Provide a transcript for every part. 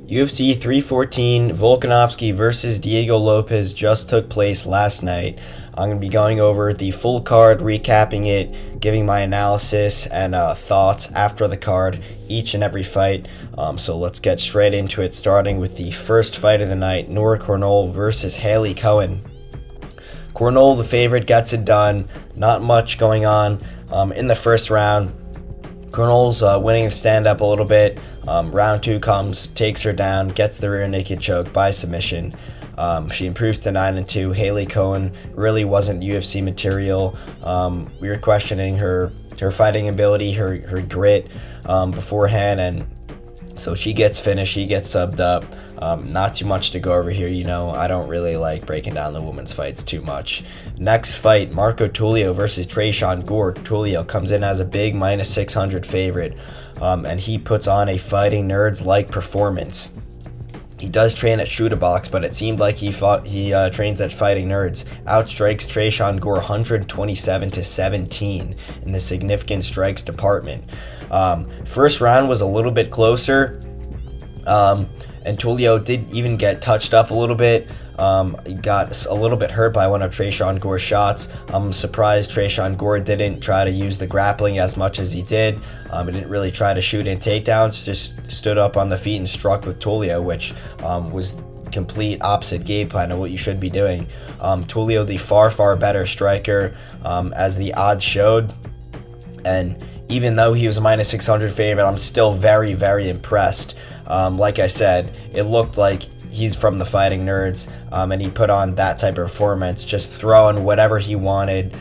UFC 314 Volkanovski versus Diego Lopes just took place last night. I'm going to be going over the full card, recapping it, giving my analysis and thoughts after the card, each and every fight. So let's get straight into it, starting with the first fight of the night, Nora Cornell versus Haley Cohen. Cornell, the favorite, gets it done. Not much going on in the first round. Cornell's winning the stand-up a little bit. Round two comes, takes her down, gets the rear naked choke by submission. She improves to 9-2. Haley Cohen really wasn't UFC material. We were questioning her fighting ability, her grit beforehand, and so she gets finished, she gets subbed up. Not too much to go over here, I don't really like breaking down the women's fights too much. Next fight, Marco Tulio versus Tresean Gore. Tulio comes in as a big -600 favorite, and he puts on a Fighting Nerds-like performance. He does train at Shooter Box, but it seemed like he trains at Fighting Nerds. Outstrikes Tresean Gore 127-17 in the significant strikes department. First round was a little bit closer, and Tulio did even get touched up a little bit. He got a little bit hurt by one of Tresean Gore's shots. I'm surprised Tresean Gore didn't try to use the grappling as much as he did. He didn't really try to shoot in takedowns, just stood up on the feet and struck with Tulio, which was complete opposite game plan of what you should be doing. Tulio, the far better striker, as the odds showed, and even though he was a -600 favorite, I'm still very impressed. Like I said, it looked like he's from the Fighting Nerds, and he put on that type of performance, just throwing whatever he wanted.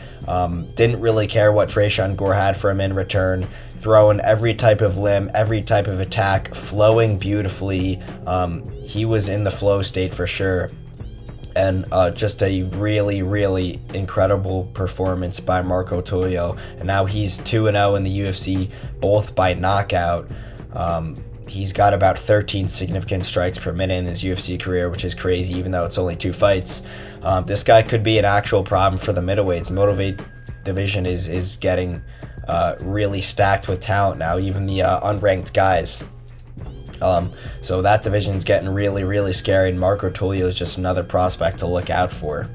Didn't really care what Tresean Gore had for him in return, throwing every type of limb, every type of attack, flowing beautifully. He was in the flow state for sure. And just a really incredible performance by Marco Tulio. And now he's 2-0 in the UFC, both by knockout. He's got about 13 significant strikes per minute in his UFC career, which is crazy, even though it's only 2 fights. This guy could be an actual problem for the middleweights. Middleweight division is getting really stacked with talent now, even the unranked guys. So that division's getting really scary, and Marco Tulio is just another prospect to look out for.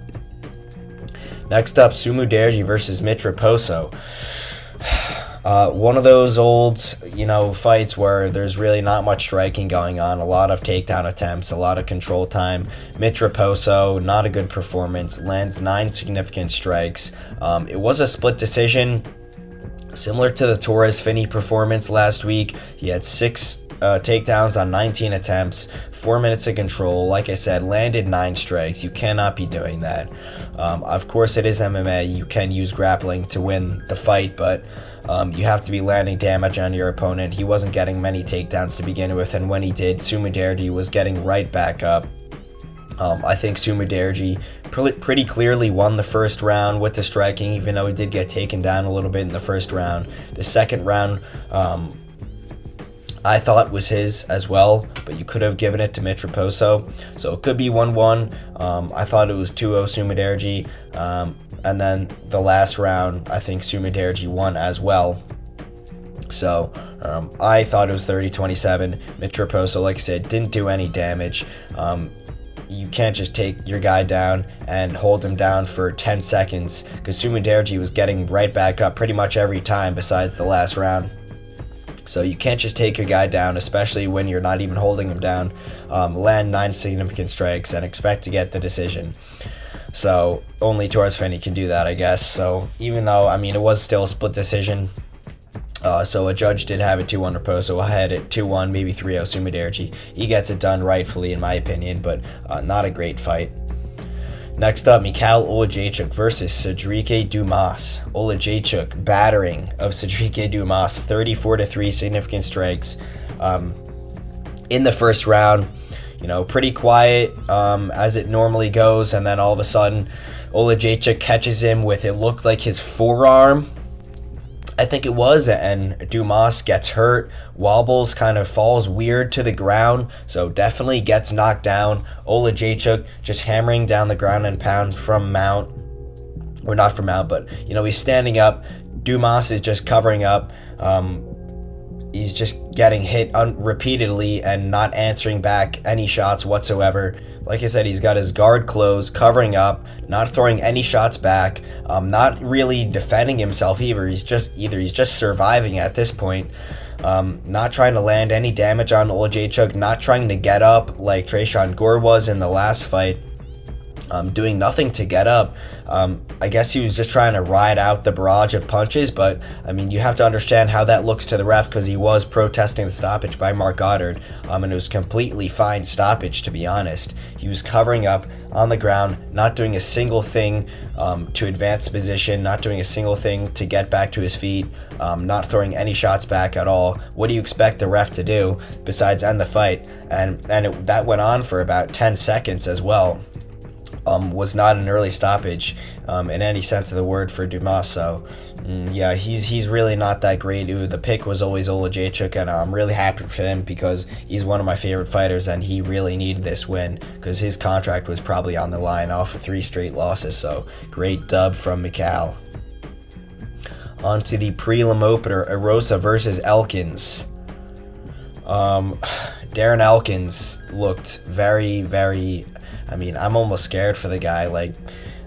Next up, Sumu Derji versus Mitch Raposo. One of those old, fights where there's really not much striking going on, a lot of takedown attempts, a lot of control time. Mitch Raposo, not a good performance, lands 9 significant strikes. It was a split decision, similar to the Torres Finney performance last week. He had 6 takedowns on 19 attempts, 4 minutes of control. Like I said, landed 9 strikes. You cannot be doing that. Of course, it is MMA. You can use grappling to win the fight, but you have to be landing damage on your opponent. He wasn't getting many takedowns to begin with, and when he did, Sumu Derji was getting right back up. I think Sumu Derji pretty clearly won the first round with the striking, even though he did get taken down a little bit in the first round. The second round, I thought was his as well, but you could have given it to Mitch Raposo, so it could be 1-1. I thought it was 2-0 Sumu Derji, and then the last round, I think Sumu Derji won as well. So I thought it was 30-27. Mitch Raposo, like I said, didn't do any damage. You can't just take your guy down and hold him down for 10 seconds, because Sumu Derji was getting right back up pretty much every time besides the last round. So you can't just take your guy down, especially when you're not even holding him down, land 9 significant strikes and expect to get the decision. So only Torres Finney can do that, I guess. So even though, it was still a split decision, so a judge did have it 2-1 Raposo. I had it 2-1, maybe 3-0 Sumu Derji. He gets it done rightfully, in my opinion, but not a great fight. Next up, Mikhail Olajaychuk versus Cedric Dumas. Olajaychuk battering of Cedric Dumas, 34-3 significant strikes. In the first round, pretty quiet as it normally goes, and then all of a sudden, Olajaychuk catches him with, it looked like his forearm, I think it was, and Dumas gets hurt, wobbles, kind of falls weird to the ground, so definitely gets knocked down. Olajaychuk just hammering down the ground and pound from mount, or not from mount, but he's standing up. Dumas is just covering up. he's just getting hit repeatedly and not answering back any shots whatsoever. Like I said, he's got his guard closed, covering up, not throwing any shots back, not really defending himself either. He's just surviving at this point. Not trying to land any damage on Olejniczuk, not trying to get up like Tresean Gore was in the last fight. Doing nothing to get up. I guess he was just trying to ride out the barrage of punches, but I mean, you have to understand how that looks to the ref, because he was protesting the stoppage by Mark Goddard, and it was completely fine stoppage, to be honest. He was covering up on the ground, not doing a single thing to advance the position, not doing a single thing to get back to his feet, not throwing any shots back at all. What do you expect the ref to do besides end the fight? And that went on for about 10 seconds as well. Was not an early stoppage in any sense of the word for Dumas. So yeah, he's really not that great. The pick was always Olejniczuk, and I'm really happy for him because he's one of my favorite fighters, and he really needed this win because his contract was probably on the line off of 3 straight losses. So great dub from Mikal. On to the prelim opener, Erosa versus Elkins. Darren Elkins looked very, very... I mean, I'm almost scared for the guy. Like,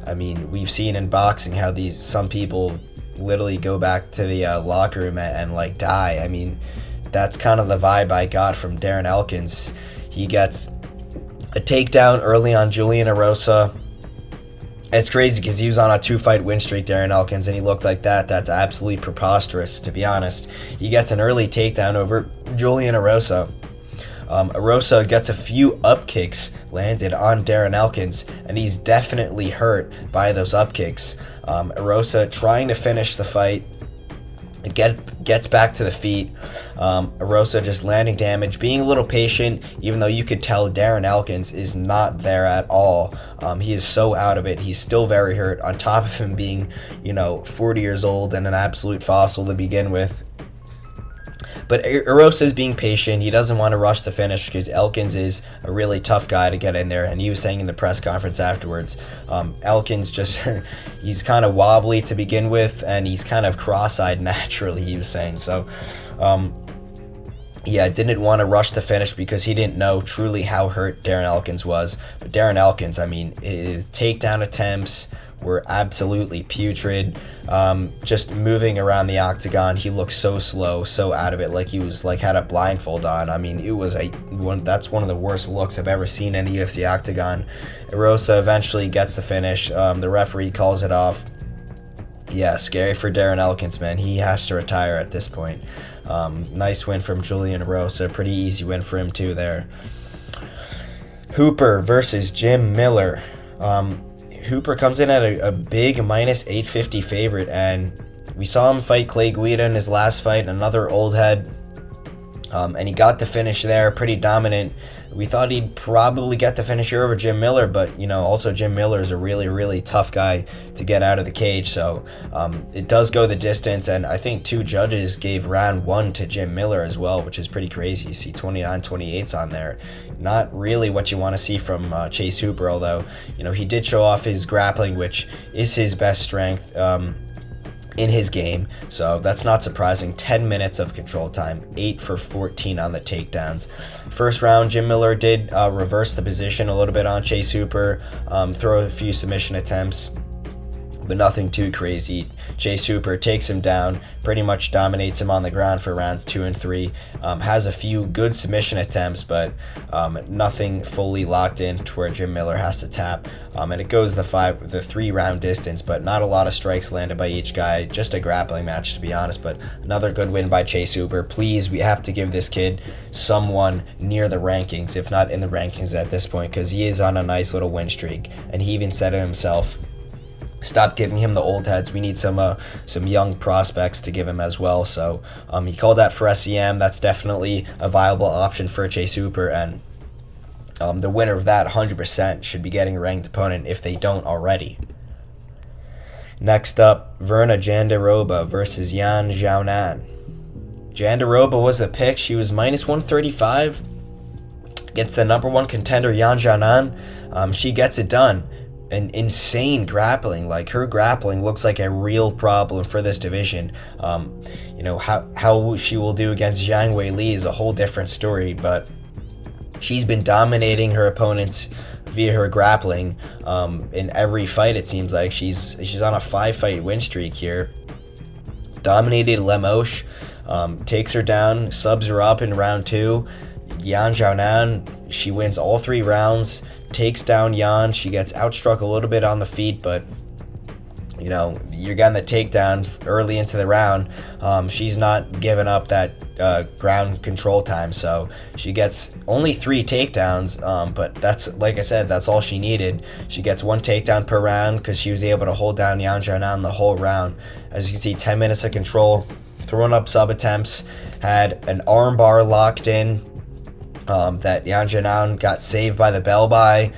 I mean, we've seen in boxing how some people literally go back to the locker room and like die. I mean, that's kind of the vibe I got from Darren Elkins. He gets a takedown early on Julian Erosa. It's crazy because he was on a 2-fight win streak, Darren Elkins, and he looked like that. That's absolutely preposterous, to be honest. He gets an early takedown over Julian Erosa. Erosa gets a few up kicks landed on Darren Elkins, and he's definitely hurt by those up kicks. Erosa trying to finish the fight, gets back to the feet. Erosa just landing damage, being a little patient, even though you could tell Darren Elkins is not there at all. He is so out of it. He's still very hurt, on top of him being, 40 years old and an absolute fossil to begin with. But Erosa is being patient. He doesn't want to rush the finish because Elkins is a really tough guy to get in there. And he was saying in the press conference afterwards, Elkins just, he's kind of wobbly to begin with, and he's kind of cross-eyed naturally, he was saying. So, yeah, didn't want to rush the finish because he didn't know truly how hurt Darren Elkins was. But Darren Elkins, I mean, his takedown attempts were absolutely putrid. Just moving around the octagon, he looked so slow, so out of it, like he was had a blindfold on. I mean, it was that's one of the worst looks I've ever seen in the UFC octagon. Erosa eventually gets the finish. The referee calls it off. Yeah, scary for Darren Elkins, man. He has to retire at this point. Nice win from Julian Erosa. Pretty easy win for him too there. Hooper versus Jim Miller. Hooper comes in at a big minus 850 favorite, and we saw him fight Clay Guida in his last fight, another old head, and he got the finish there, pretty dominant. We thought he'd probably get the finisher over Jim Miller, but also Jim Miller is a really, really tough guy to get out of the cage, so it does go the distance, and I think 2 judges gave round 1 to Jim Miller as well, which is pretty crazy. You see 29-28s on there. Not really what you want to see from Chase Hooper, although he did show off his grappling, which is his best strength in his game, so that's not surprising. 10 minutes of control time, 8 for 14 on the takedowns. First round, Jim Miller did reverse the position a little bit on Chase Hooper, throw a few submission attempts, but nothing too crazy. Chase Hooper takes him down, pretty much dominates him on the ground for rounds 2 and 3. Has a few good submission attempts, but nothing fully locked in to where Jim Miller has to tap. And it goes the 3-round distance, but not a lot of strikes landed by each guy. Just a grappling match, to be honest, but another good win by Chase Hooper. Please, we have to give this kid someone near the rankings, if not in the rankings at this point, because he is on a nice little win streak, and he even said it himself. Stop giving him the old heads. We need some young prospects to give him as well. So he called that for SEM. That's definitely a viable option for Chase Hooper, and the winner of that 100% should be getting a ranked opponent if they don't already. Next up, Verna Jandiroba versus Yan Xiaonan. Jandiroba was a pick. She was minus 135 against the number 1 contender, Yan Xiaonan. She gets it done. an insane grappling. Like, her grappling looks like a real problem for this division. How she will do against Zhang Weili is a whole different story, but she's been dominating her opponents via her grappling in every fight. It seems like she's on a 5-fight win streak here. Dominated Lemos, takes her down, subs her up in round 2. Yan Xiaonan, she wins all 3 rounds, takes down Yan. She gets outstruck a little bit on the feet, but you're getting the takedown early into the round. She's not giving up that ground control time, so she gets only 3 takedowns, but that's, like I said, that's all she needed. She gets 1 takedown per round because she was able to hold down Yan Xiaonan the whole round. As you can see, 10 minutes of control, throwing up sub attempts, had an arm bar locked in that Yan Xiaonan got saved by the bell by,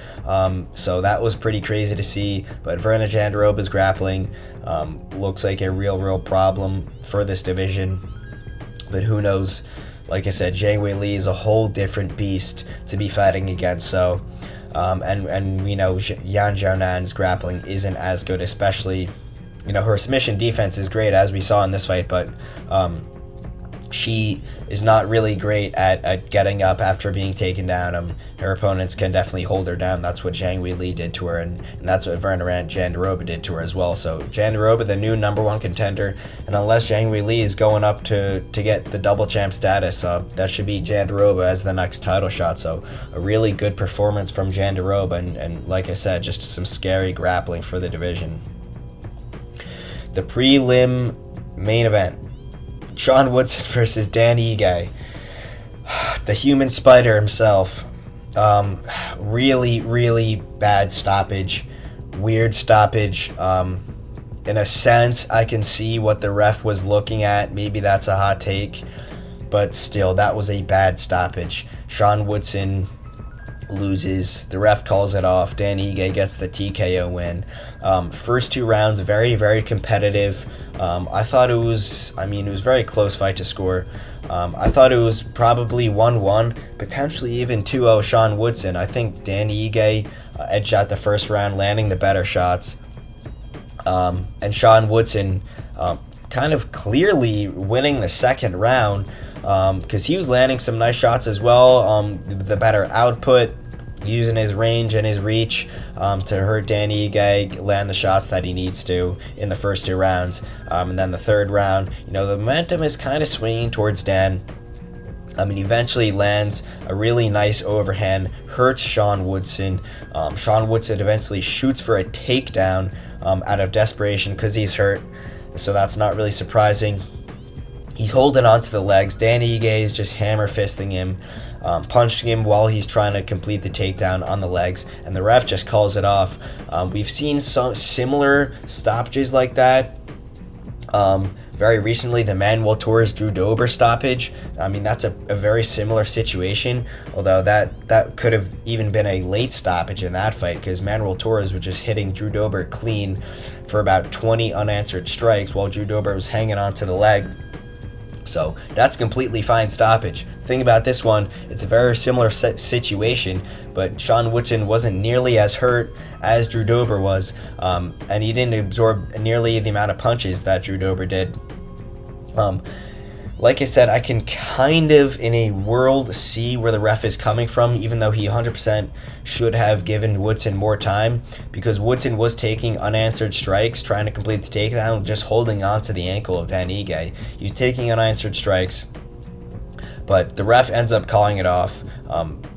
so that was pretty crazy to see. But Virna Jandiroba's grappling looks like a real problem for this division, but who knows? Like I said, Zhang Weili is a whole different beast to be fighting against, so and we know Yan Xiaonan's grappling isn't as good, especially her submission defense is great, as we saw in this fight, but she is not really great at getting up after being taken down. Her opponents can definitely hold her down. That's what Zhang Weili did to her, and that's what Virna Jandiroba did to her as well. So Jandiroba, the new #1 contender, and unless Zhang Weili is going up to get the double champ status, that should be Jandiroba as the next title shot. So a really good performance from Jandiroba, and like I said, just some scary grappling for the division. The prelim main event: Sean Woodson versus Dan Ige, the human spider himself. Really bad stoppage, weird stoppage. In a sense, I can see what the ref was looking at. Maybe that's a hot take, but still, that was a bad stoppage. Sean Woodson loses. The ref calls it off. Dan Ige gets the TKO win. First 2 rounds, very competitive. I thought it was a very close fight to score. I thought it was probably 1-1, potentially even 2-0 Sean Woodson. I think Dan Ige edged out the first round, landing the better shots. And Sean Woodson kind of clearly winning the second round, because he was landing some nice shots as well. The better output, using his range and his reach to hurt Dan Ige land the shots that he needs to in the first 2 rounds. And then the third round, the momentum is kind of swinging towards Dan. He eventually lands a really nice overhand, hurts Sean Woodson. Sean Woodson eventually shoots for a takedown out of desperation because he's hurt, so that's not really surprising. He's holding on to the legs. Dan Ige is just hammer fisting him, punching him while he's trying to complete the takedown on the legs, and the ref just calls it off. We've seen some similar stoppages like that. Very recently, the Manuel Torres Drew Dober stoppage. That's a very similar situation, although that could have even been a late stoppage in that fight, because Manuel Torres was just hitting Drew Dober clean for about 20 unanswered strikes while Drew Dober was hanging onto the leg. So that's completely fine stoppage. The thing about this one, it's a very similar situation, but Sean Woodson wasn't nearly as hurt as Drew Dober was, and he didn't absorb nearly the amount of punches that Drew Dober did. Like I said, I can kind of, in a world, see where the ref is coming from, even though he 100% should have given Woodson more time, because Woodson was taking unanswered strikes, trying to complete the takedown, just holding on to the ankle of Dan Ige. He was taking unanswered strikes, but the ref ends up calling it off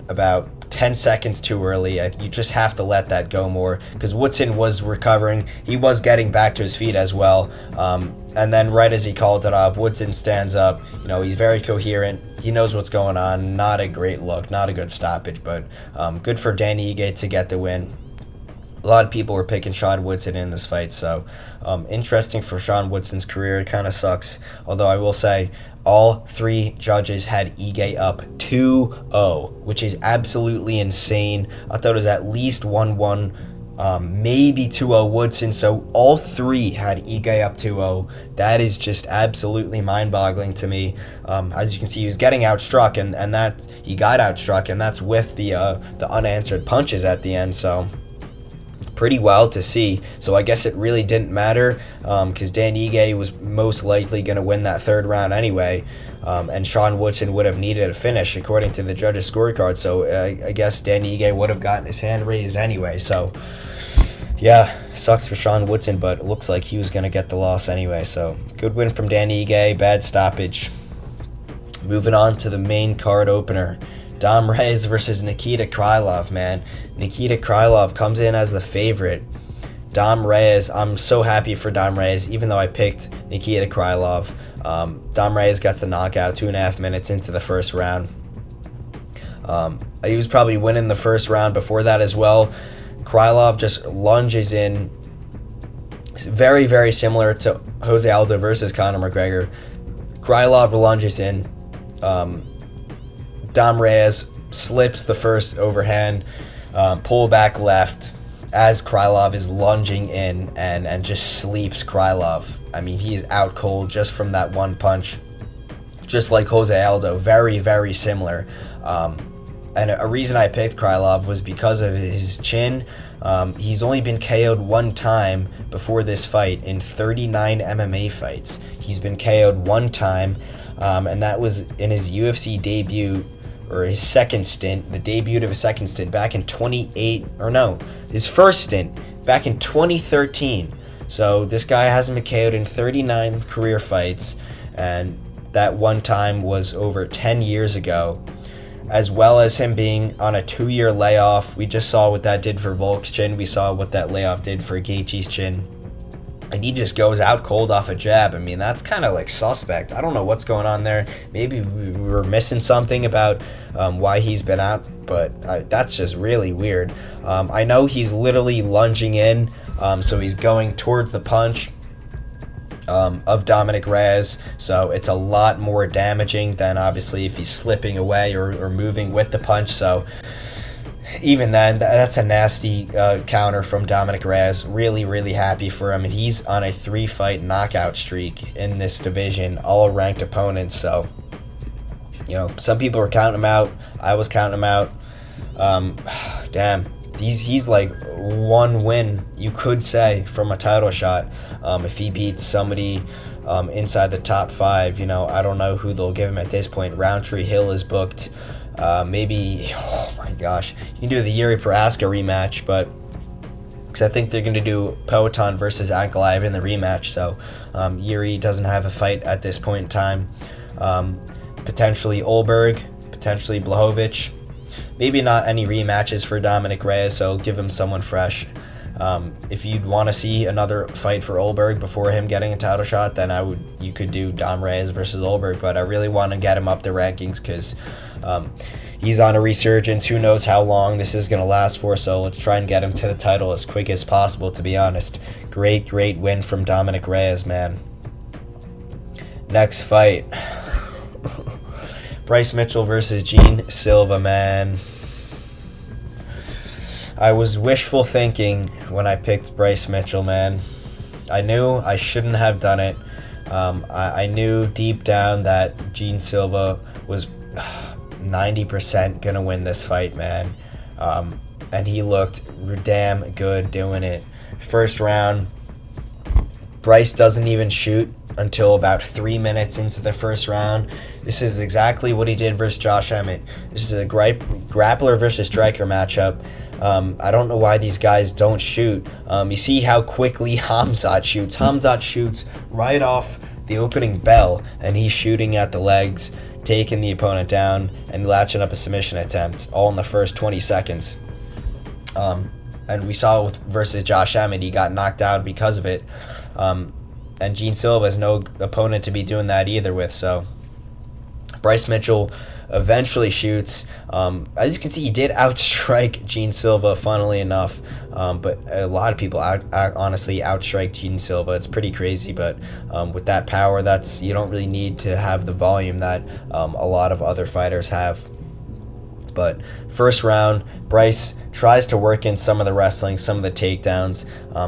about 10 seconds too early. You just have to let that go more, because Woodson was recovering. He was getting back to his feet as well. And then right as he called it off, Woodson stands up. He's very coherent. He knows what's going on. Not a great look, not a good stoppage, but good for Dan Ige to get the win. A lot of people were picking Sean Woodson in this fight, so interesting for Sean Woodson's career. It kind of sucks, although I will say all 3 judges had Ige up 2-0, which is absolutely insane. I thought it was at least 1-1, maybe 2-0 Woodson, so all 3 had Ige up 2-0. That is just absolutely mind-boggling to me. As you can see, he was getting outstruck, and that he got outstruck, and that's with the unanswered punches at the end. So pretty wild to see. So I guess it really didn't matter, because Dan Ige was most likely going to win that third round anyway, and Sean Woodson would have needed a finish according to the judges' scorecard. So I guess Dan Ige would have gotten his hand raised anyway. So yeah, sucks for Sean Woodson, but it looks like he was going to get the loss anyway. So good win from Dan Ige, bad stoppage. Moving on to the main card opener. Dom Reyes versus Nikita Krylov, man. Nikita Krylov comes in as the favorite. Dom Reyes, I'm so happy for Dom Reyes, even though I picked Nikita Krylov. Dom Reyes got the knockout 2.5 minutes into the first round. He was probably winning the first round before that as well. Krylov just lunges in. It's very, very similar to Jose Aldo versus Conor McGregor. Krylov lunges in. Dom Reyes slips the first overhand, pull back left as Krylov is lunging in and just sleeps Krylov. I mean, he is out cold just from that one punch, just like Jose Aldo. Very, very similar. And a reason I picked Krylov was because of his chin. He's only been KO'd one time before this fight in 39 MMA fights. He's been KO'd one time, and that was in his UFC debut, or his second stint, the debut of his second stint back in his first stint back in 2013. So this guy hasn't been KO'd in 39 career fights, and that one time was over 10 years ago. As well as him being on a 2-year layoff. We just saw what that did for Volk's chin. We saw what that layoff did for Gaethje's chin. And he just goes out cold off a jab. I mean, that's kind of like suspect. I don't know what's going on there. Maybe we were missing something about why he's been out, but that's just really weird. I know he's literally lunging in, so he's going towards the punch of Dominic Reyes, so it's a lot more damaging than obviously if he's slipping away or moving with the punch. So even then, that's a nasty counter from Dominic Reyes. Really, really happy for him, and he's on a 3-fight knockout streak in this division, all ranked opponents. So, you know, some people were counting him out. I was counting him out. Damn. He's like one win, you could say, from a title shot. If he beats somebody inside the top 5, you know, I don't know who they'll give him at this point. Roundtree Hill is booked. Maybe, oh my gosh, you can do the Yuri Prohaska rematch, but because I think they're going to do Poatan versus Ankalaev in the rematch. So Yuri doesn't have a fight at this point in time. Potentially Olberg, potentially Blachowicz. Maybe not any rematches for Dominic Reyes, so give him someone fresh. If you'd want to see another fight for Olberg before him getting a title shot, then you could do Dom Reyes versus Olberg, but I really want to get him up the rankings because he's on a resurgence. Who knows how long this is going to last for, so let's try and get him to the title as quick as possible, to be honest. Great win from Dominic Reyes, man. Next fight. Bryce Mitchell versus Gene Silva, man. I was wishful thinking when I picked Bryce Mitchell, man. I knew I shouldn't have done it. I knew deep down that Gene Silva was 90% gonna win this fight, man. And he looked damn good doing it. First round, Bryce doesn't even shoot until about 3 minutes into the first round. This is exactly what he did versus Josh Emmett. This is a grappler versus striker matchup. I don't know why these guys don't shoot. You see how quickly Hamzat shoots. Hamzat shoots right off the opening bell, and he's shooting at the legs, taking the opponent down, and latching up a submission attempt, all in the first 20 seconds. And we saw versus Josh Emmett, he got knocked out because of it. And Gene Silva is no opponent to be doing that either with, so Bryce Mitchell eventually shoots. As you can see, he did outstrike Gene Silva, funnily enough, but a lot of people honestly outstrike Gene Silva. It's pretty crazy, but with that power, you don't really need to have the volume that a lot of other fighters have. But first round, Bryce tries to work in some of the wrestling, some of the takedowns.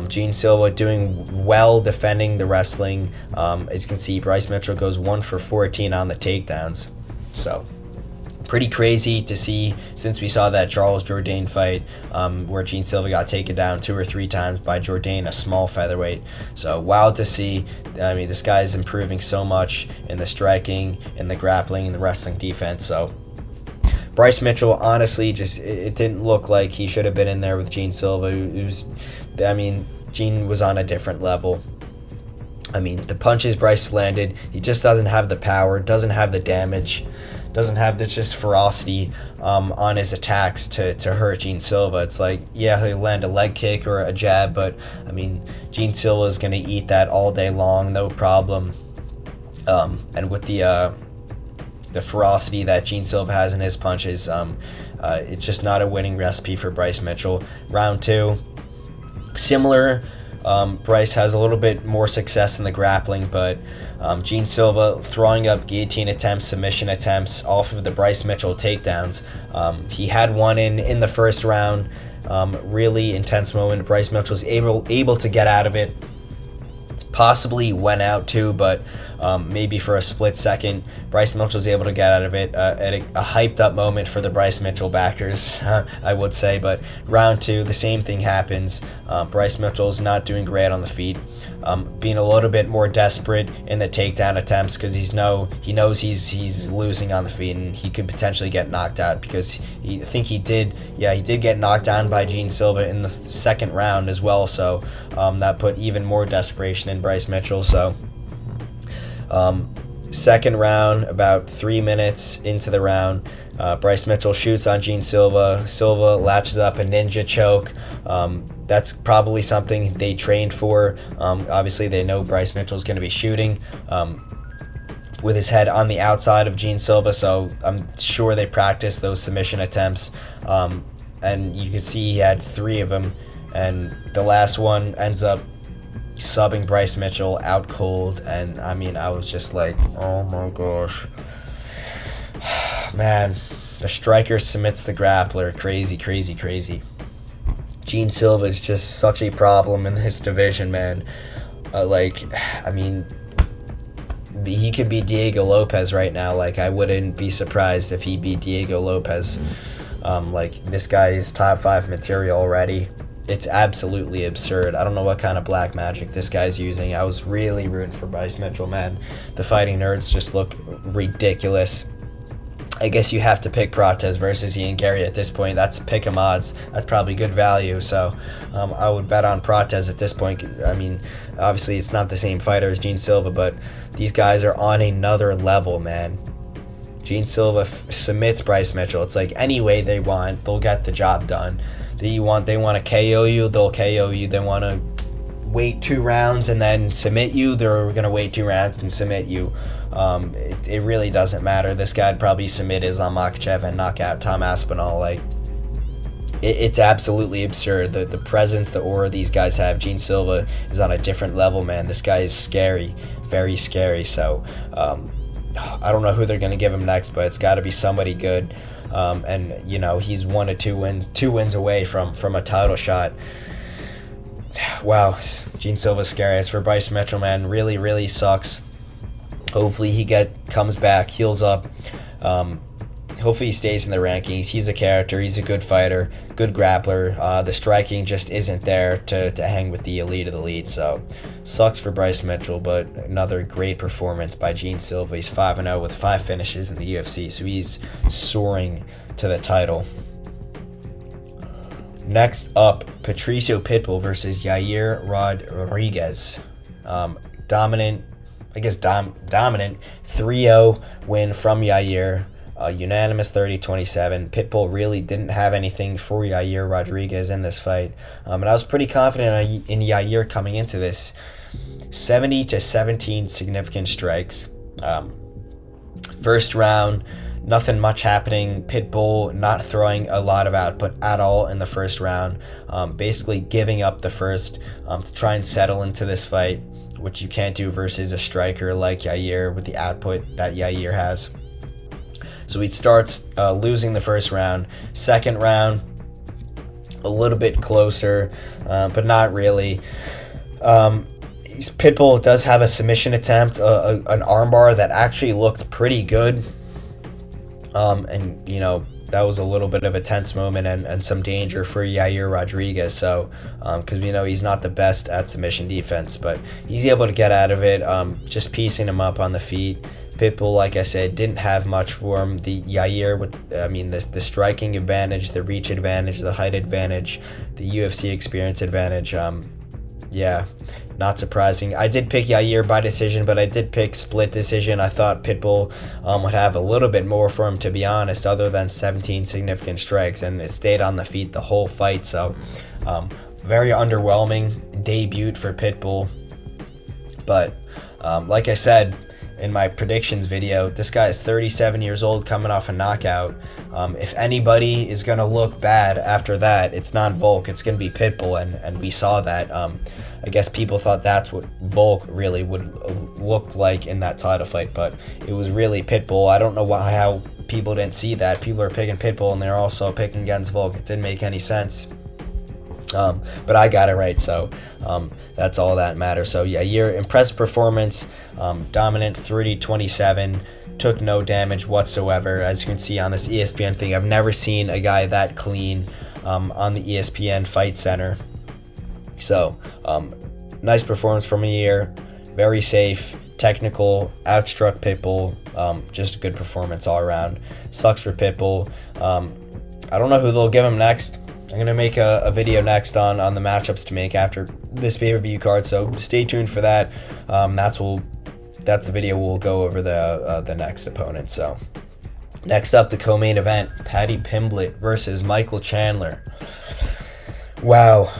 Gene Silva doing well defending the wrestling. As you can see, Bryce Mitchell goes 1 for 14 on the takedowns. So Pretty crazy to see, since we saw that Charles Jourdain fight where Gene Silva got taken down 2 or 3 times by Jourdain, a small featherweight. So wild to see. I mean, this guy is improving so much in the striking, in the grappling, in the wrestling defense. So Bryce Mitchell, honestly, just it didn't look like he should have been in there with Gene Silva. Gene was on a different level. I mean, the punches Bryce landed, he just doesn't have the power, doesn't have the damage, doesn't have the just ferocity on his attacks to hurt Gene Silva. It's like, yeah, he'll land a leg kick or a jab, but I mean, Gene Silva is going to eat that all day long, no problem. And with the ferocity that Gene Silva has in his punches, it's just not a winning recipe for Bryce Mitchell. Round 2, similar. Bryce has a little bit more success in the grappling, but Gene Silva throwing up guillotine attempts, submission attempts off of the Bryce Mitchell takedowns. He had one in the first round, really intense moment. Bryce Mitchell was able to get out of it. Possibly went out too, but maybe for a split second, Bryce Mitchell was able to get out of it at a hyped up moment for the Bryce Mitchell backers, I would say. But round 2, the same thing happens. Bryce Mitchell's not doing great on the feet, being a little bit more desperate in the takedown attempts because he knows he's losing on the feet and he could potentially get knocked out, because he did get knocked down by Gene Silva in the second round as well. So that put even more desperation in Bryce Mitchell. So second round, about 3 minutes into the round, Bryce Mitchell shoots on Gene Silva. Silva latches up a ninja choke. That's probably something they trained for. Obviously, they know Bryce Mitchell's going to be shooting with his head on the outside of Gene Silva, so I'm sure they practiced those submission attempts. And you can see he had 3 of them, and the last one ends up subbing Bryce Mitchell out cold. And I mean, I was just like, oh my gosh. Man, the striker submits the grappler. Crazy, crazy, crazy. Gene Silva is just such a problem in this division, man. He could be Diego Lopes right now. Like, I wouldn't be surprised if he beat Diego Lopes. This guy is top 5 material already. It's absolutely absurd. I don't know what kind of black magic this guy's using. I was really rooting for Bryce Mitchell, man. The Fighting Nerds just look ridiculous. I guess you have to pick Prates versus Ian Gary at this point. That's pick 'em odds. That's probably good value. So I would bet on Prates at this point. I mean, obviously it's not the same fighter as Gene Silva, but these guys are on another level, man. Gene Silva submits Bryce Mitchell. It's like any way they want, they'll get the job done. They want to KO you, they'll KO you. They want to wait 2 rounds and then submit you, they're going to wait 2 rounds and submit you. It really doesn't matter. This guy'd probably submit Islam Makhachev and knock out Tom Aspinall. Like, it's absolutely absurd. The presence, the aura these guys have. Gene Silva is on a different level, man. This guy is scary, very scary. So I don't know who they're going to give him next, but it's got to be somebody good. And you know, he's 1 or 2 wins away from a title shot. Wow, Gene Silva's scary. As for Bryce Mitchell, man, really, really sucks. Hopefully he comes back, heals up. Hopefully he stays in the rankings. He's a character. He's a good fighter, good grappler. The striking just isn't there to hang with the elite of the elite. So sucks for Bryce Mitchell, but another great performance by Gene Silva. He's 5-0 with 5 finishes in the UFC, so he's soaring to the title. Next up, Patricio Pitbull versus Yair Rodriguez. Dominant 3-0 win from Yair. Unanimous 30-27. Pitbull really didn't have anything for Yair Rodriguez in this fight. And I was pretty confident in Yair coming into this. 70-17 significant strikes. First round, nothing much happening. Pitbull not throwing a lot of output at all in the first round. Basically giving up the first to try and settle into this fight, which you can't do versus a striker like Yair with the output that Yair has. So he starts losing the first round. Second round, a little bit closer, but not really. Pitbull does have a submission attempt, an armbar that actually looked pretty good. And that was a little bit of a tense moment and some danger for Yair Rodriguez. So, because he's not the best at submission defense, but he's able to get out of it, just piecing him up on the feet. Pitbull, like I said, didn't have much for him. The Yair with, the striking advantage, the reach advantage, the height advantage, the UFC experience advantage. Yeah, not surprising. I did pick Yair by decision, but I did pick split decision. I thought Pitbull would have a little bit more for him, to be honest, other than 17 significant strikes, and it stayed on the feet the whole fight. So, very underwhelming debut for Pitbull. But like I said in my predictions video, this guy is 37 years old, coming off a knockout. If anybody is going to look bad after that, it's not Volk, it's going to be Pitbull, and we saw that. I guess people thought that's what Volk really would look like in that title fight, but it was really Pitbull. I don't know how people didn't see that. People are picking Pitbull, and they're also picking against Volk. It didn't make any sense. But I got it right, so that's all that matters. So yeah, your impressive performance, dominant 30-27, took no damage whatsoever. As you can see on this ESPN thing, I've never seen a guy that clean on the ESPN Fight Center. So nice performance from Yair, very safe, technical, outstruck Pitbull, just a good performance all around. Sucks for Pitbull. I don't know who they'll give him next. I'm going to make a video next on the matchups to make after this pay-per-view card, so stay tuned for that. That's the video we'll go over the next opponent. So next up, the co-main event, Paddy Pimblett versus Michael Chandler. Wow.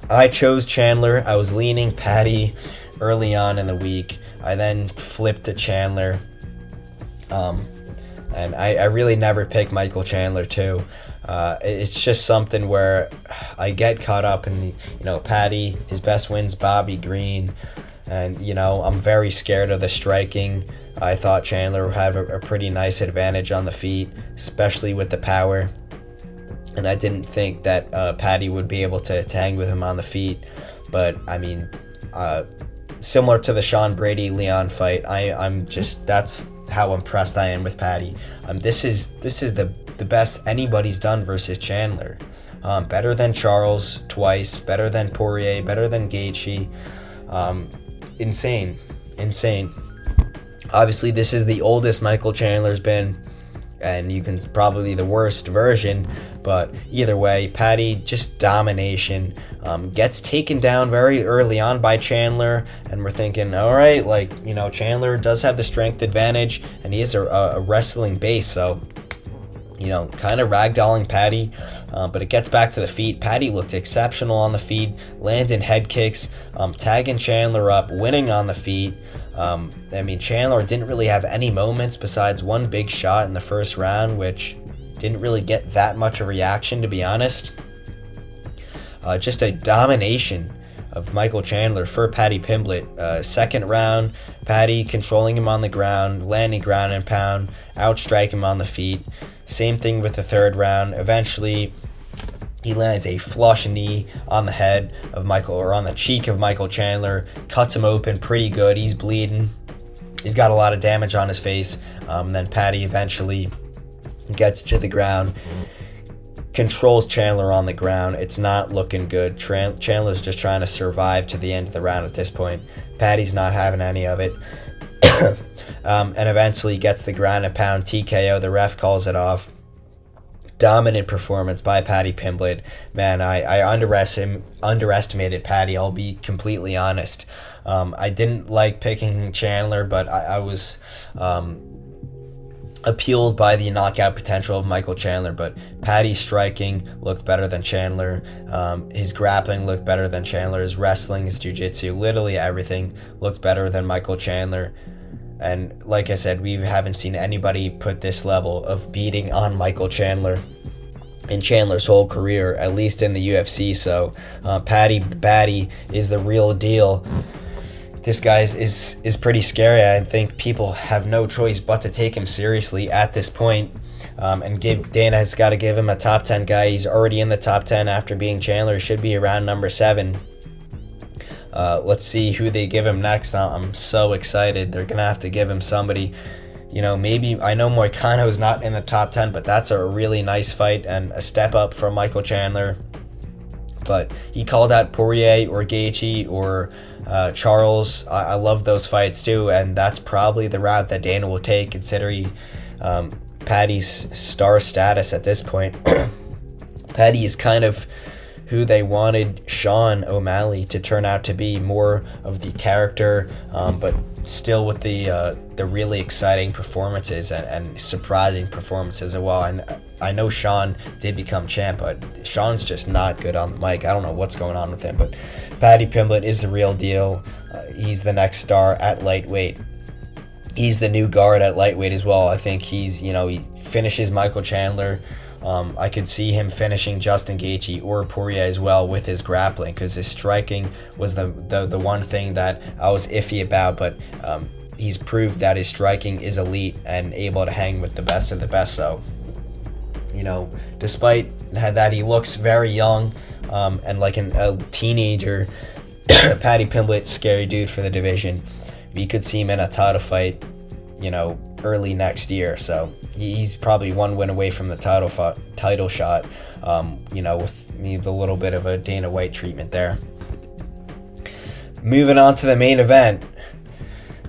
I chose Chandler. I was leaning Paddy early on in the week. I then flipped to Chandler. And I really never pick Michael Chandler too. It's just something where I get caught up in Paddy, his best win's Bobby Green, and I'm very scared of the striking. I thought Chandler would have a pretty nice advantage on the feet, especially with the power, and I didn't think that Paddy would be able to hang with him on the feet. But similar to the Sean Brady-Leon fight, that's how impressed I am with Paddy. This is the best anybody's done versus Chandler. Better than Charles twice, better than Poirier, better than Gaethje. Insane. Obviously, this is the oldest Michael Chandler's been, and you can probably the worst version, but either way, Paddy, just domination. Gets taken down very early on by Chandler, and we're thinking, all right, Chandler does have the strength advantage, and he has a wrestling base, so kind of ragdolling Paddy, but it gets back to the feet. Paddy looked exceptional on the feet, landing head kicks, tagging Chandler up, winning on the feet. Chandler didn't really have any moments besides one big shot in the first round, which didn't really get that much of a reaction, to be honest. Just a domination of Michael Chandler for Paddy Pimblett. Second round, Paddy controlling him on the ground, landing ground and pound, outstrike him on the feet. Same thing with the third round. Eventually, he lands a flush knee on the head of Michael, or on the cheek of Michael Chandler, cuts him open pretty good. He's bleeding. He's got a lot of damage on his face. Then Paddy eventually gets to the ground, controls Chandler on the ground. It's not looking good. Chandler's just trying to survive to the end of the round at this point. Paddy's not having any of it. And eventually gets the ground and pound TKO. The ref calls it off. Dominant performance by Paddy Pimblett. Man, I underestimated Paddy, I'll be completely honest. I didn't like picking Chandler, but I was appealed by the knockout potential of Michael Chandler. But Paddy's striking looked better than Chandler. His grappling looked better than Chandler. His wrestling, his jiu-jitsu, literally everything looked better than Michael Chandler. And like I said, we haven't seen anybody put this level of beating on Michael Chandler in Chandler's whole career, at least in the UFC. So Paddy Batty is the real deal. This guy is pretty scary. I think people have no choice but to take him seriously at this point. And Dana has got to give him a top 10 guy. He's already in the top 10 after being Chandler. He should be around number 7. Let's see who they give him next. I'm so excited. They're going to have to give him somebody maybe, I know Moicano's not in the top 10, but that's a really nice fight and a step up from Michael Chandler. But he called out Poirier or Gaethje or Charles. I love those fights too, and that's probably the route that Dana will take, considering Paddy's star status at this point. Paddy is kind of who they wanted Sean O'Malley to turn out to be, more of the character, but still with the really exciting performances and surprising performances as well. And I know Sean did become champ, but Sean's just not good on the mic. I don't know what's going on with him, but Paddy Pimblett is the real deal. He's the next star at lightweight. He's the new guard at lightweight as well. I think he finishes Michael Chandler. I could see him finishing Justin Gaethje or Poirier as well with his grappling, because his striking was the one thing that I was iffy about, but he's proved that his striking is elite and able to hang with the best of the best. So, despite that he looks very young and like a teenager, Paddy Pimblett, scary dude for the division. We could see him in a title fight, early next year. So he's probably one win away from the title shot, with the little bit of a Dana White treatment there. Moving on to the main event,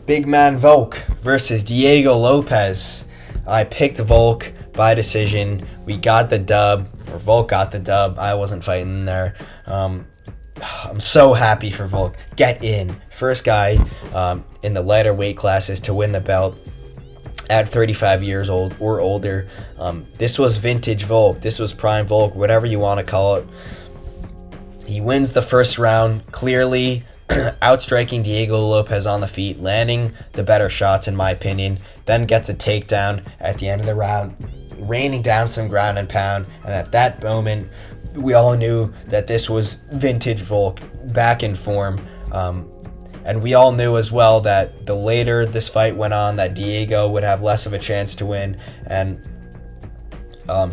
big man Volk versus Diego Lopes. I picked Volk by decision. We got the dub, or Volk got the dub. I wasn't fighting there. I'm so happy for Volk. Get in. First guy in the lighter weight classes to win the belt at 35 years old or older. This was vintage Volk. This was prime Volk, whatever you want to call it. He wins the first round, clearly outstriking Diego Lopes on the feet, landing the better shots in my opinion, then gets a takedown at the end of the round, raining down some ground and pound, and at that moment, we all knew that this was vintage Volk, back in form. And we all knew as well that the later this fight went on, that Diego would have less of a chance to win. And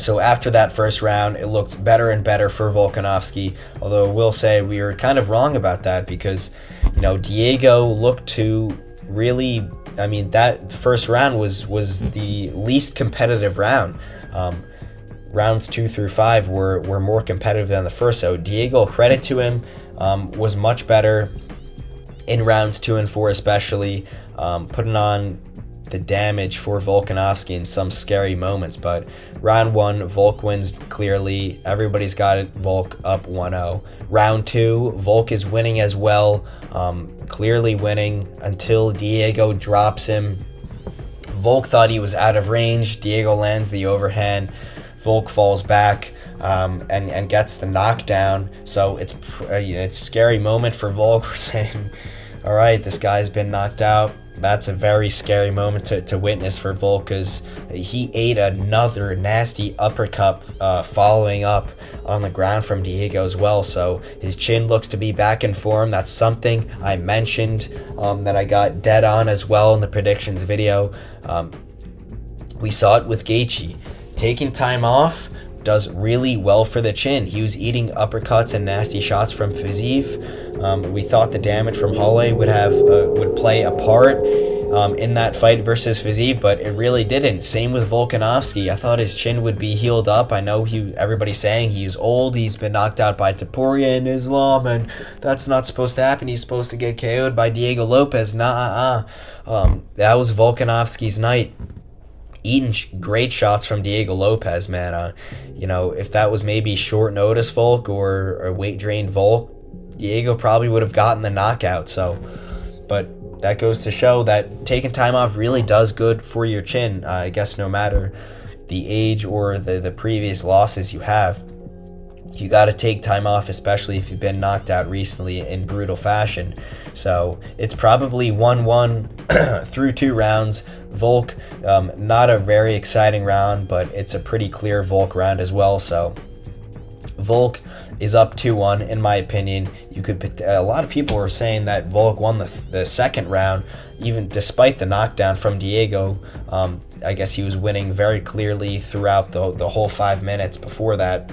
so after that first round, it looked better and better for Volkanovski. Although I will say we were kind of wrong about that, because, Diego looked to really, that first round was the least competitive round. Rounds 2 through 5 were more competitive than the first. So Diego, credit to him, was much better in rounds 2 and 4 especially, putting on the damage for Volkanovski in some scary moments. But round 1, Volk wins clearly. Everybody's got it, Volk up 1-0. Round 2, Volk is winning as well, clearly winning until Diego drops him. Volk thought he was out of range. Diego lands the overhand. Volk falls back and gets the knockdown. So it's a scary moment for Volk. We're saying, all right, this guy's been knocked out. That's a very scary moment to witness for Volk, because he ate another nasty uppercut following up on the ground from Diego as well. So his chin looks to be back in form. That's something I mentioned that I got dead on as well in the predictions video. We saw it with Gaethje. Taking time off does really well for the chin. He was eating uppercuts and nasty shots from Fiziev. We thought the damage from Holloway would play a part in that fight versus Fiziev, but it really didn't. Same with Volkanovski. I thought his chin would be healed up. I know everybody's saying he's old, he's been knocked out by Topuria and Islam, and that's not supposed to happen. He's supposed to get KO'd by Diego Lopes. That was Volkanovski's night. Eating great shots from Diego Lopes, man. If that was maybe short notice Volk or weight drained Volk, Diego probably would have gotten the knockout. So, but that goes to show that taking time off really does good for your chin. I guess no matter the age or the previous losses you have, you got to take time off, especially if you've been knocked out recently in brutal fashion. So it's probably 1-1 through 2 rounds. Volk, not a very exciting round, but it's a pretty clear Volk round as well. So Volk is up 2-1 in my opinion. A lot of people were saying that Volk won the second round, even despite the knockdown from Diego. I guess he was winning very clearly throughout the whole 5 minutes before that.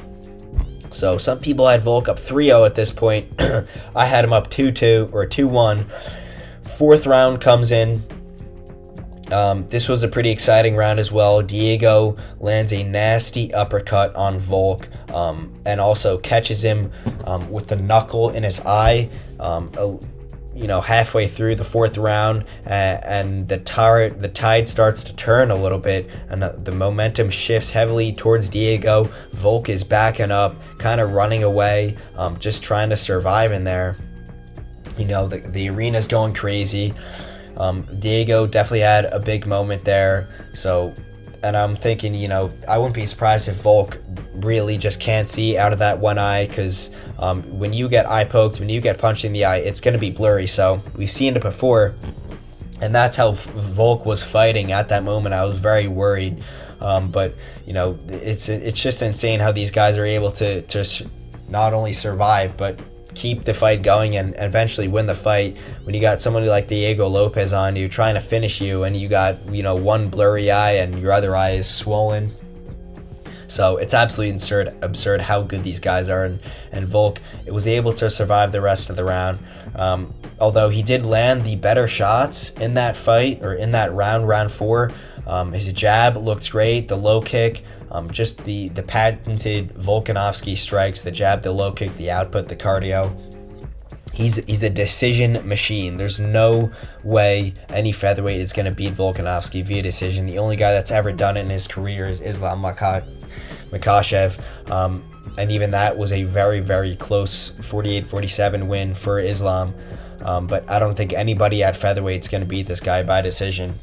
So some people had Volk up 3-0 at this point. I had him up 2-2 or 2-1. Fourth round comes in. This was a pretty exciting round as well. Diego lands a nasty uppercut on Volk, and also catches him with the knuckle in his eye. Halfway through the fourth round, and the tide starts to turn a little bit, and the momentum shifts heavily towards Diego. Volk is backing up, kind of running away, just trying to survive in there. The arena's going crazy. Diego definitely had a big moment there. And I'm thinking, I wouldn't be surprised if Volk really just can't see out of that one eye, because when you get eye poked, when you get punched in the eye, it's going to be blurry. So we've seen it before, and that's how Volk was fighting at that moment. I was very worried, but it's just insane how these guys are able to not only survive but keep the fight going and eventually win the fight. When you got somebody like Diego Lopes on you trying to finish you, and you got one blurry eye and your other eye is swollen. So it's absolutely absurd how good these guys are, and Volk was able to survive the rest of the round. Although he did land the better shots in that fight, or in that round 4. His jab looked great, the low kick, just the patented Volkanovski strikes, the jab, the low kick, the output, the cardio. He's a decision machine. There's no way any featherweight is going to beat Volkanovski via decision. The only guy that's ever done it in his career is Islam Makhachev, and even that was a very, very close 48-47 win for Islam. But I don't think anybody at featherweight is going to beat this guy by decision.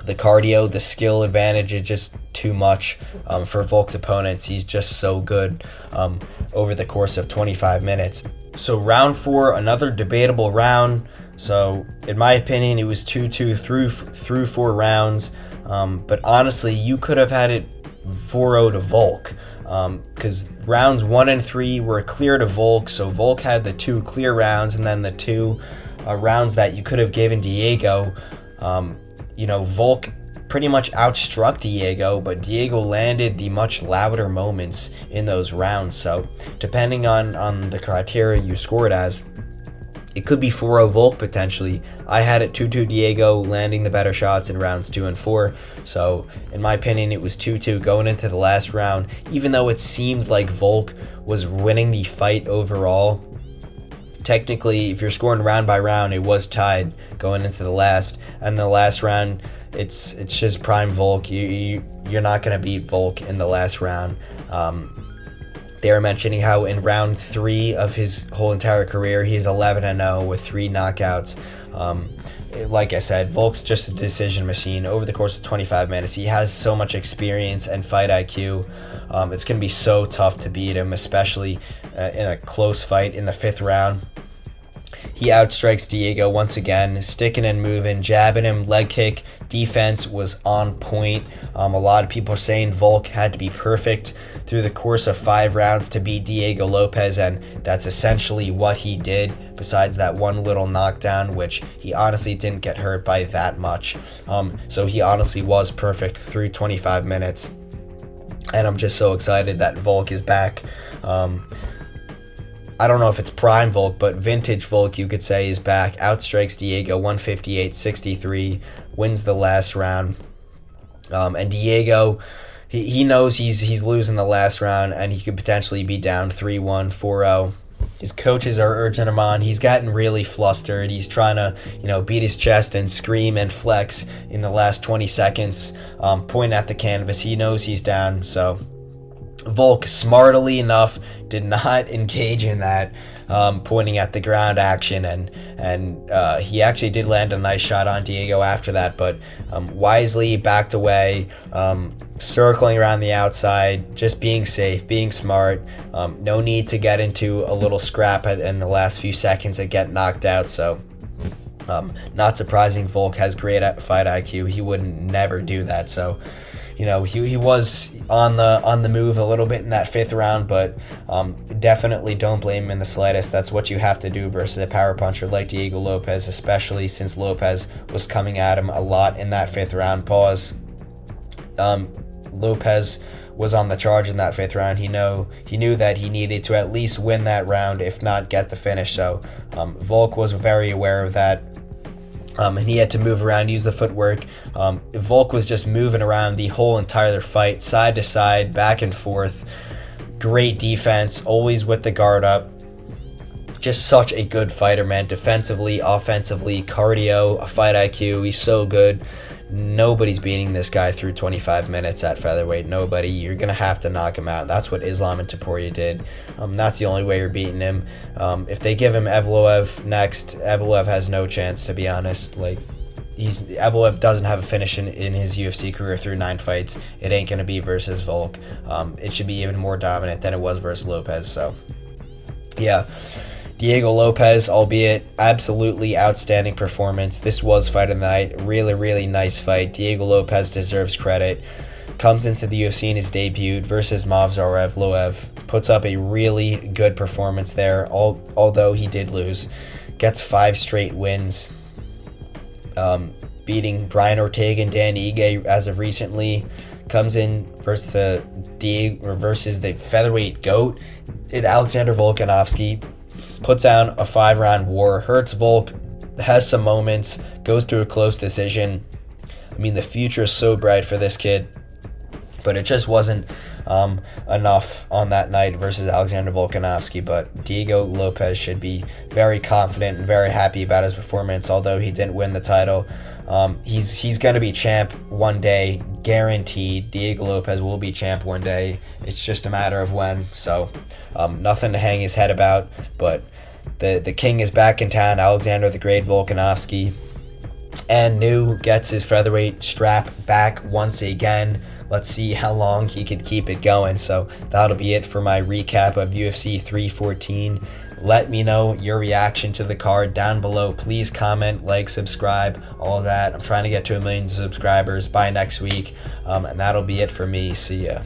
The cardio, the skill advantage is just too much for Volk's opponents. He's just so good over the course of 25 minutes. So round 4, another debatable round. So in my opinion, it was 2-2 through 4 rounds. But honestly, you could have had it 4-0 to Volk, because rounds 1 and 3 were clear to Volk. So Volk had the 2 clear rounds, and then the 2 rounds that you could have given Diego. Volk pretty much outstruck Diego, but Diego landed the much louder moments in those rounds. So depending on the criteria you scored as, it could be 4-0 Volk potentially. I had it 2-2 Diego, landing the better shots in rounds 2 and 4. So in my opinion, it was 2-2 going into the last round. Even though it seemed like Volk was winning the fight overall, technically, if you're scoring round by round, it was tied going into the last. And the last round, it's just prime Volk. You're not going to beat Volk in the last round. They were mentioning how in round 3 of his whole entire career, he's 11-0 with 3 knockouts. Like I said, Volk's just a decision machine over the course of 25 minutes. He has so much experience and fight IQ. It's going to be so tough to beat him, especially in a close fight in the 5th round. He outstrikes Diego once again, sticking and moving, jabbing him, leg kick. Defense was on point. A lot of people are saying Volk had to be perfect through the course of 5 rounds to beat Diego Lopes, and that's essentially what he did, besides that one little knockdown, which he honestly didn't get hurt by that much. So he honestly was perfect through 25 minutes, and I'm just so excited that Volk is back. I don't know if it's prime Volk, but vintage Volk, you could say, is back. Outstrikes Diego 158-63, wins the last round. And Diego, he knows he's losing the last round, and he could potentially be down 3-1, 4-0. His coaches are urging him on. He's gotten really flustered. He's trying to, beat his chest and scream and flex in the last 20 seconds, point at the canvas. He knows he's down, so Volk, smartly enough, did not engage in that, pointing at the ground action, and he actually did land a nice shot on Diego after that, but wisely backed away, circling around the outside, just being safe, being smart. No need to get into a little scrap in the last few seconds and get knocked out. So not surprising, Volk has great fight IQ. He would never do that. So he was on the move a little bit in that 5th round, but definitely don't blame him in the slightest. That's what you have to do versus a power puncher like Diego Lopes, especially since Lopes was coming at him a lot in that 5th round. Lopes was on the charge in that 5th round. He knew that he needed to at least win that round, if not get the finish. So Volk was very aware of that. And he had to move around, use the footwork. Volk was just moving around the whole entire fight, side to side, back and forth. Great defense, always with the guard up. Just such a good fighter, man. Defensively, offensively, cardio, fight IQ. He's so good. Nobody's beating this guy through 25 minutes at featherweight. Nobody. You're going to have to knock him out. That's what Islam and Topuria did. That's the only way you're beating him. If they give him Evloev next, Evloev has no chance, to be honest. Evloev doesn't have a finish in his UFC career through 9 fights. It ain't going to be versus Volk. It should be even more dominant than it was versus Lopes. So, yeah. Diego Lopes, albeit absolutely outstanding performance. This was fight of the night. Really, really nice fight. Diego Lopes deserves credit. Comes into the UFC in his debut versus Movsar Evloev. Puts up a really good performance there, although he did lose. Gets 5 straight wins. Beating Brian Ortega and Dan Ige as of recently. Comes in versus the featherweight GOAT in Alexander Volkanovski. Puts down a 5-round war, hurts Volk, has some moments, goes to a close decision. I mean, the future is so bright for this kid, but it just wasn't enough on that night versus Alexander Volkanovski. But Diego Lopes should be very confident and very happy about his performance, although he didn't win the title. He's going to be champ one day, guaranteed. Diego Lopes will be champ one day. It's just a matter of when. So nothing to hang his head about. But the king is back in town, Alexander the Great Volkanovski. And New gets his featherweight strap back once again. Let's see how long he could keep it going. So that'll be it for my recap of UFC 314. Let me know your reaction to the card down below. Please comment, like, subscribe, all of that. I'm trying to get to 1 million subscribers by next week. And that'll be it for me. See ya.